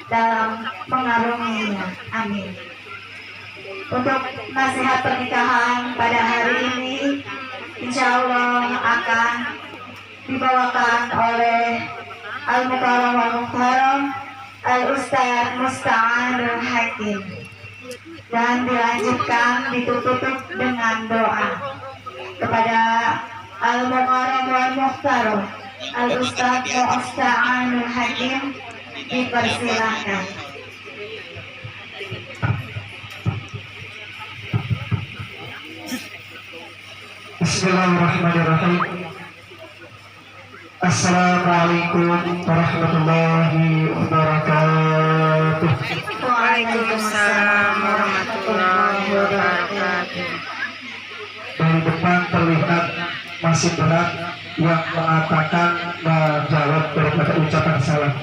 dalam mengarunginya. Amin. Untuk nasihat pernikahan pada hari ini, insya Allah akan dibawakan oleh Al-Mukarram Wal-Muhtaram Al-Ustaz Musta'anul Hakim, dan dilanjutkan ditutup dengan doa. Kepada Al-Mukarram Wal-Muhtaram Al-Ustaz Musta'anul Hakim dipersilahkan. Bismillahirrahmanirrahim. Assalamualaikum warahmatullahi wabarakatuh. Waalaikumsalam warahmatullahi wabarakatuh. Dari depan terlihat masih berat yang mengatakan menjawab daripada ucapan salam.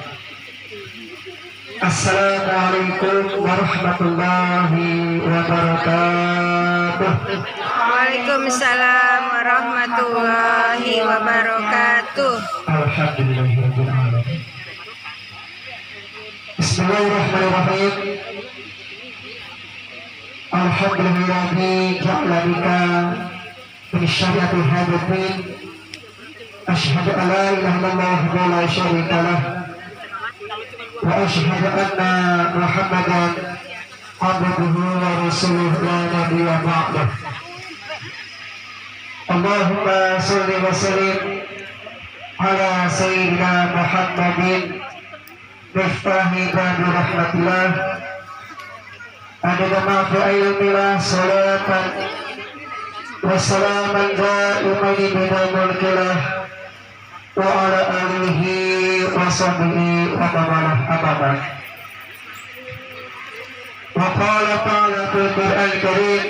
Assalamualaikum warahmatullahi wabarakatuh. Waalaikumsalam warahmatullahi wabarakatuh. Alhamdulillahirabbil alamin. Bismillahirrahmanirrahim. Alhamdulillahi ja'ala bika min syari'ati hadzal din. Asyhadu an la ilaha illallah wa la syarika lah. Wa asyhadu anna Muhammadan abduhu wa rasuluhu la nabiyya ba'dah. Allahumma shalli wa sallim ala sayyidina Muhammadin miftahi babi rahmatillah adada ma fi ilmillah salatan wa salaman da'imaini bina mulkillah wa ala alihi wa sahbihi wa mawalah abadan. Wa qala ta'ala fil Qur'an Karim,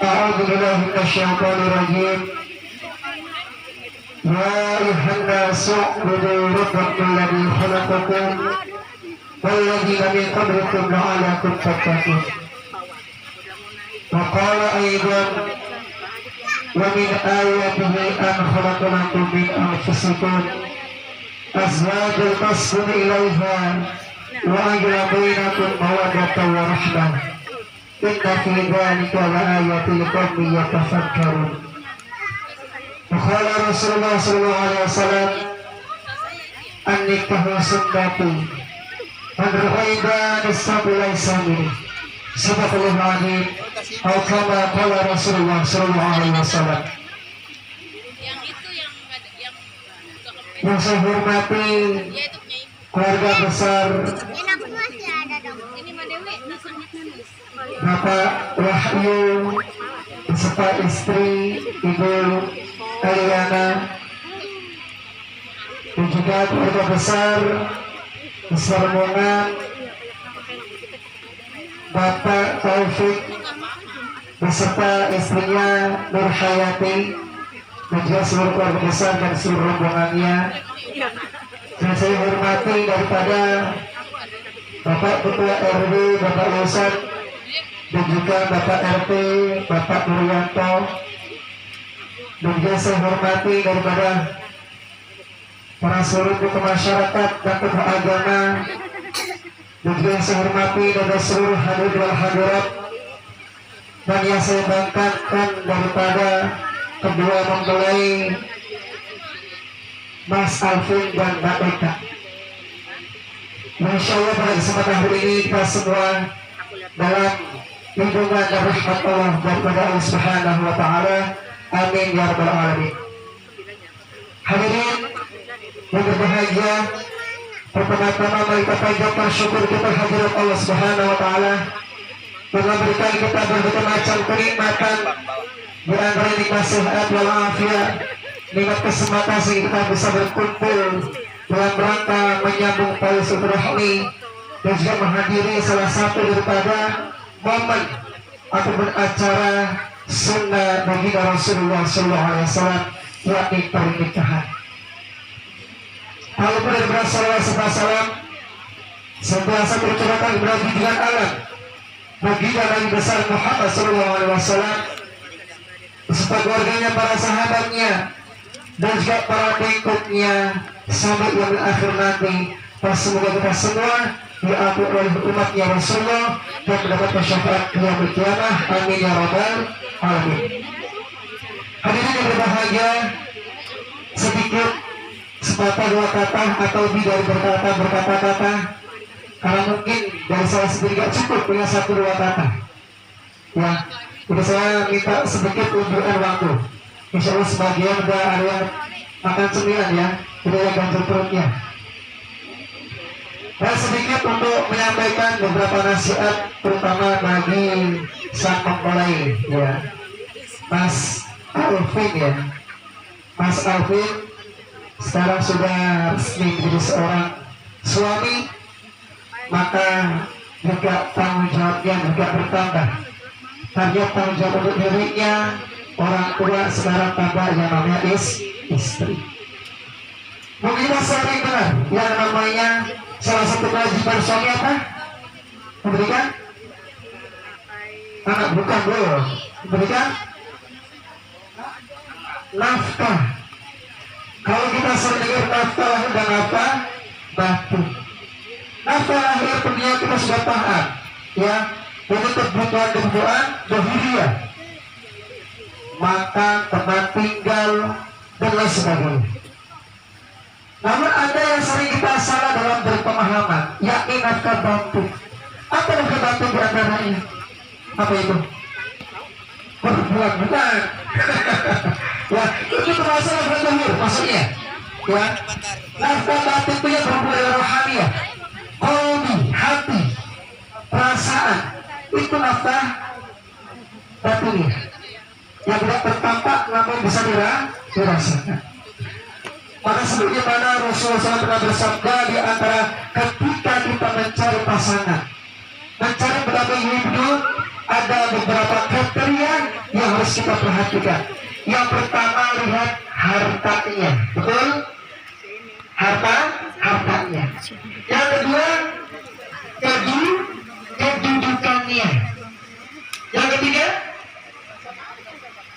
a'udzu billahi minasyaitonir rajim. Ya ayyuhan nasu u'budu rabbakum alladzi khalaqakum wal ladzina min qablikum la'allakum tattaqun. Wa qala aidan wa min ayatihi an khalaqa lakum min anfusikum azwajan taskunu ilaiha wa ajala bainakum mawaddatan wa rahmah. Inna fi dzalika laayatin liqaumin yatafakkarun. Wa qala Rasulullah sallallahu alaihi wasallam, an-nikahu sunnati man ra'ayda nisabila islamini. Sadaqallahu alaihi atau kama qala Rasulullah sallallahu alaihi wasallam. Yang saya hormati keluarga besar Bapak Wahyu beserta istri Ibu Eliana, dan juga keluarga besar rombongan Bapak Taufik beserta istrinya Nur Hayati, dan juga seluruh keluarga besar dan seluruh rombongannya. Dan saya hormati daripada Bapak Ketua RW, Bapak Lusan, dan juga Bapak RT, Bapak Nuryanto. Dan juga saya hormati daripada para seluruh tokoh masyarakat dan tokoh agama. Dan juga saya hormati dari seluruh hadirin wal hadirat. Dan yang saya banggakan daripada kedua mempelai Mas Alvin dan Mbak Eka. Insya Allah pada kesempatan hari ini kita semua dalam lindungan dan rahmat Allah daripada Allah Subhanahu wa Ta'ala. Amin ya rabbal alamin. Hadirin yang berbahagia, pertama-tama mari kita panjatkan syukur kita hadirat Allah Subhanahu wa Ta'ala telah memberikan kita berbagai macam kenikmatan, di antara nikmat sehat walafiat, nikmat kesempatan sehingga kita bisa berkumpul dalam rangka menyambung tali silaturahmi dan juga menghadiri salah satu daripada momen ataupun acara sunnah baginda Rasulullah SAW, yakni pernikahan. Lalu pada bersalawat serta salam senantiasa tercurahkan kepada junjungan alam baginda Nabi besar Muhammad SAW beserta keluarganya, para sahabatnya, dan juga para pengikutnya sampai yang akhir nanti dan semoga kita semua diampuni oleh umatnya Rasulullah dan mendapat syafaat yaumil qiyamah. Amin ya rabbal alamin. Hadirin yang berbahagia, sedikit sepatah dua kata atau lebih dari berkata-kata, karena mungkin dari saya sendiri gak cukup punya satu dua kata. Ya, jadi saya minta sedikit unduran waktu. Insya Allah sebagian udah ada yang makan cemilan ya, udah yang ganjil perutnya. Dan sedikit untuk menyampaikan beberapa nasihat, terutama bagi sang mempelai, ya, Mas Alvin ya. Mas Alvin sekarang sudah resmi menjadi seorang suami, maka juga tanggung jawabnya juga bertambah. Target tanggung jawab untuk dirinya, orang tua, sekarang tambah yang namanya istri. Mungkin kita sering benar yang namanya salah satu kewajiban suami apa? Memberikan anak, bukan bro, memberikan nafkah. Kalau kita sering dengar nafkah lahir dan nafkah batin. Nafkah lahir dunia kita sudah paham, ya, untuk kebutuhan dohiriyah, makan, tempat tinggal, dan lain sebagainya. Namun ada yang sering kita salah dalam berpemahaman, yakni nafkah batin. Apa nafkah batin di antaranya? Apa itu? Berbuat, bukan. Ya, itu termasuk nafkah dohir, maksudnya. Ya, nafkah batin itu yang berhubungan rohaniah, qalbi, hati, perasaan. Itu nafkah batinnya yang tidak tertampak namun bisa dirasakan. Maka sebelumnya mana Rasulullah SAW pernah bersabda, di antara ketika kita mencari pasangan, mencari pendamping hidup, ada beberapa kriteria yang harus kita perhatikan. Yang pertama, lihat hartanya, betul? Hartanya. Yang kedua, kedudukannya. Yang ketiga,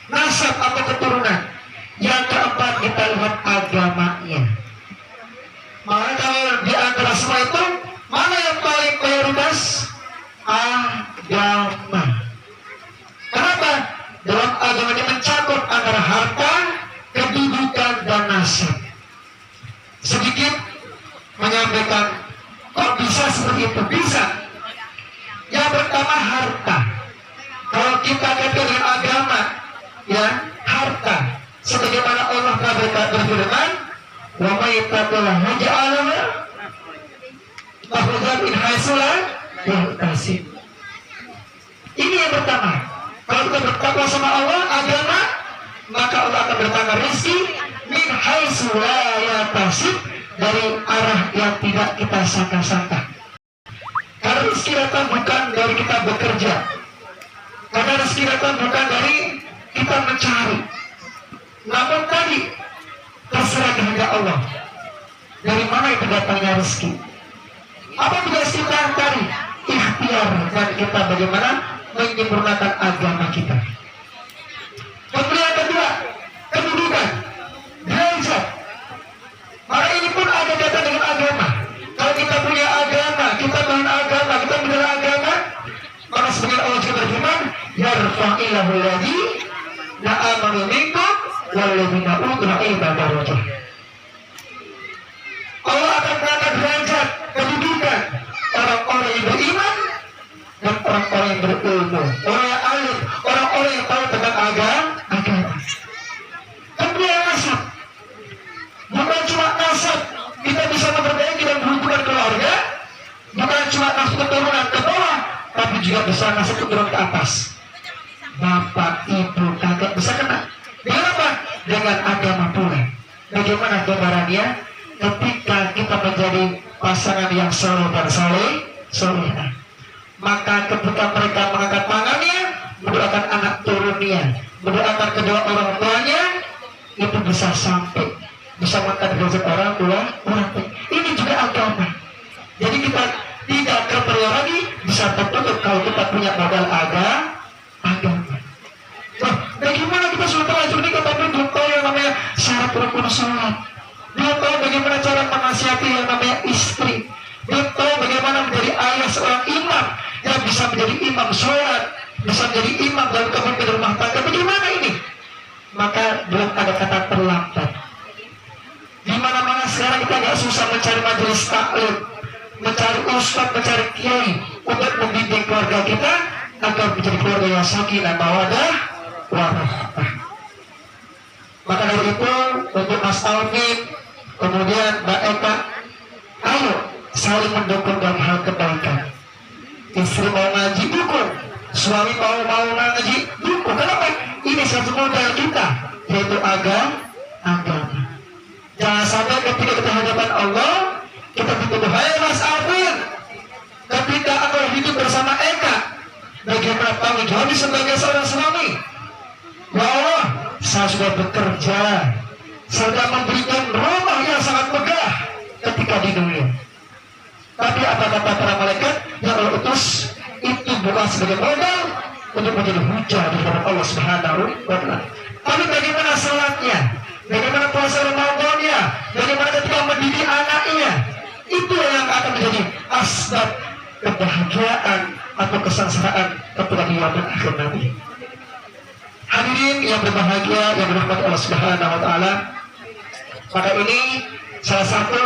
nasab atau keturunan. Yang keempat, kita lihat agamanya. Maka kalau di antara semua itu, mana yang paling prioritas? Agama. Kenapa? Dalam agama ini mencakup antara harta, kedudukan, dan nasab. Sedikit menyampaikan, kok bisa seperti itu? Bisa. Yang pertama, harta. Kalau kita kaitkan dengan agama, ya, harta. Sebagaimana Allah berfirman, wa may yattaqillaha yaj'al lahu min haitsu la yahtasib. Ini yang pertama. Kalau kita bertakwa sama Allah, agama, maka Allah akan bertambah rezeki min haitsu la yahtasib, dari arah yang tidak kita sangka-sangka. Karena rezeki datang bukan dari kita bekerja. Karena rezeki datang bukan dari kita mencari. Namun tadi terserah kehendak Allah. Dari mana itu datangnya rezeki? Apa tugas kita tadi? Ikhtiar, dan kita bagaimana menyempurnakan agama kita. Kemudian yang kedua, kedudukan, derajat. Maka ini pun ada kaitan dengan agama. Kalau kita punya agama, kita paham agama, kita bela agama, maka sebagian Allah juga berfirman, yarfa'illahu alladhi la'amanu minkum walladzina utul ilma darajat. Allah akan mengangkat derajat, kedudukan orang-orang yang beriman dan orang-orang yang berilmu, orang yang alim, orang-orang yang tahu tentang agama. Kemudian nasab. Bukan cuma nasab kita bisa memperbaiki dan berhubungan keluarga, bukan cuma nasab keturunan ke bawah, tapi juga bisa nasab keturunan ke atas. Bapak, ibu, kakek bisa kena. Dengan apa? Dengan agama pula. Bagaimana gambarannya? Ketika kita menjadi pasangan yang soleh dan solehah, maka ketika mereka mengangkat tangannya, mendoakan anak turunnya, mendoakan kedua orang tuanya, itu bisa sampai, bisa mengangkat derajat orang tua. Ini juga agama. Jadi kita tidak kriteria lagi bisa tertutup kalau kita punya modal agama. Nah, bagaimana kita sudah terlanjur nikah tapi belum tahu yang namanya syarat rukun sholat? Dia tahu bagaimana cara menasihati yang namanya istri. Dia tahu bagaimana menjadi ayah seorang imam yang bisa menjadi imam sholat, bisa menjadi imam dalam kepemimpinan rumah tangga. Bagaimana ini? Maka belum ada kata terlambat. Di mana-mana sekarang kita agak susah mencari majelis taklim, mencari ustadz, mencari kiai untuk membimbing keluarga kita agar menjadi keluarga yang sakinah mawaddah warahmah. Maka dari itu untuk Mas Alvin, kemudian Mbak Eka, ayo saling mendukung dalam hal kebaikan. Istri mau ngaji, dukung. Suami mau ngaji, dukung. Kenapa? Ini satu modal kita, yaitu agama. Jangan sampai ketika kita hadapan Allah, kita dituduh, hai Mas Alvin, ketika engkau hidup bersama Eka, bagaimana tanggung jawab sebagai seorang suami? Ya Allah, saya sudah bekerja, sudah memberikan rumah yang sangat megah ketika di dunia. Tapi apa kata para malaikat yang Allah utus itu bukan sebagai modal untuk menjadi hujah di hadapan Allah Subhanahu wa Ta'ala. Tapi bagaimana salatnya, bagaimana puasa Ramadannya, bagaimana ketika mendidik anaknya, itu yang akan menjadi asbab kebahagiaan atau kesengsaraan ketika di yaumil akhir nanti. Hadirin yang berbahagia, yang dirahmati Allah Subhanahu wa Ta'ala, maka ini salah satu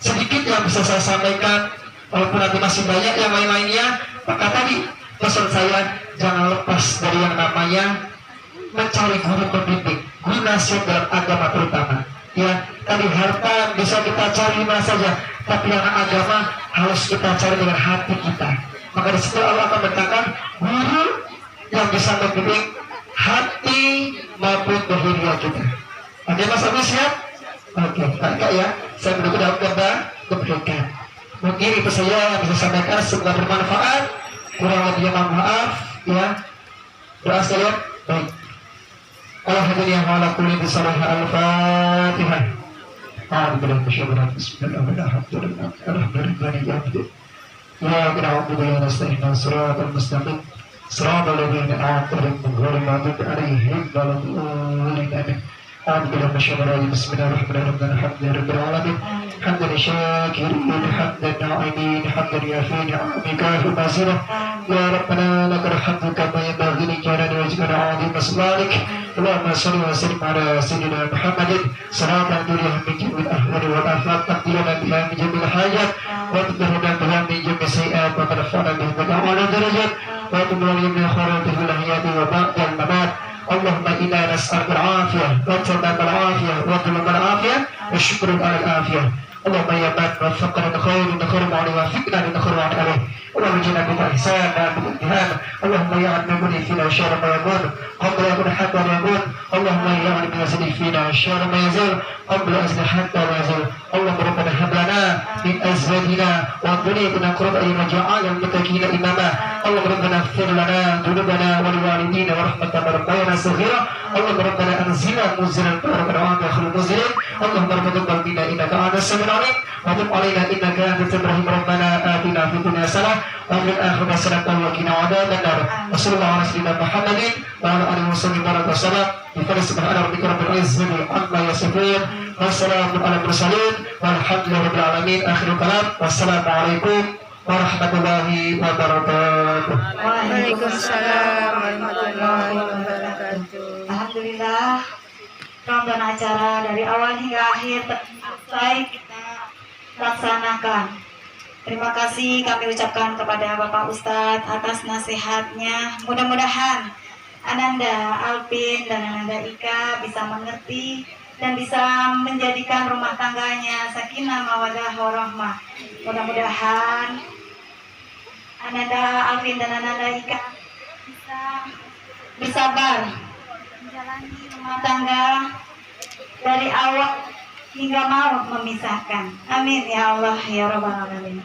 sedikit yang bisa saya sampaikan. Walaupun nanti masih banyak yang lain-lainnya, maka tadi pesan saya, jangan lepas dari yang namanya mencari guru pembimbing, guru nasihat dalam agama terutama. Ya, tadi harta bisa kita cari di mana saja, tapi yang agama harus kita cari dengan hati kita. Maka di situ Allah akan mendatangkan guru yang bisa membimbing hati maupun bahagia kita. Oke, Mas Agus siap? Oke, Kak ya, saya berdua dalam gambar kebaikan. Mungkin itu saya yang bisa sampaikan, semoga bermanfaat. Kurang lebihnya mohon maaf ya. Doa sekalian. Baik. Alhamdulillah wa ala kulli bisalih al-Fatihah. Alhamdulillah bismillah alhamdulillah alhamdulillah ya na'budu wa nasta'inu shiratal mustaqim shiratal ladzina an'amta alaihim ghairil maghdubi alaihim waladdallin. Alhamdulillah bismillahirrahmanirrahim alhamdulillahi alamin hamdan syakirin hamdan na'imin hamdan yafi ni'amika mazira ya rabbana lakal hamdu kama yanbaghi li jalali wajhika 'azim sultanik. Allahumma shalli wa sallim ala sayyidina Muhammadin salatan turiyah min jamil ahwali wal afat taqdirana biha min jamil hajat wa tudhirna biha min jamil sayi'at wa tarfa'na biha min a'la darajat wa tumrana min khairat al-hayati wa ba'dal mamat. Allahumma inna nas'aluka al-'afiyah wa tarda al-'afiyah wa tulub al-'afiyah wa syukru al-'afiyah. Allahumma ya man waffaqna li khairin ma'ani wa fiqna li khairin ma'ani. Allahumma jina bi ihsan wa bi ihsan. Allahumma ya annabi fina syarra ma yakun qabla yakun hatta yakun. Allahumma ya annabi yazid fina syarra ma yazul qabla azli hatta yazul. Allahumma rabbana hab lana min azwajina wa dhurriyyatina qurrata a'yun waj'alna lil muttaqina imama. Allahumma rabbana ighfir lana dhunubana wa li walidina wa rahmatan rabbana saghira. Allahumma rabbana anzilna munzilan barakan wa akhirul munzilin. Allahumma rabbana bina innaka antas samiul alim wa tub alaina innaka antal rahim. Rabbana atina fid dunya hasanah wa fil akhirati hasanah wa qina adzaban nar. Wassallallahu ala sayyidina Muhammadin wa ala alihi wasallam. Subhana rabbika rabbil izzati amma yasifun. Wassalamu ala mursalin walhamdulillahi rabbil alamin. Akhirul kalam. Wassalamualaikum warahmatullahi wabarakatuh. Waalaikumsalam warahmatullahi wabarakatuh. Alhamdulillah, rangkaian acara dari awal hingga akhir selesai kita laksanakan. Terima kasih kami ucapkan kepada Bapak Ustadz atas nasihatnya. Mudah-mudahan Ananda Alvin dan Ananda Ika bisa mengerti dan bisa menjadikan rumah tangganya sakinah mawaddah warahmah. Mudah-mudahan Ananda Alvin dan Ananda Ika bisa bersabar menjalani rumah tangga dari awal hingga maut memisahkan. Amin ya Allah ya Rabbal Alamin.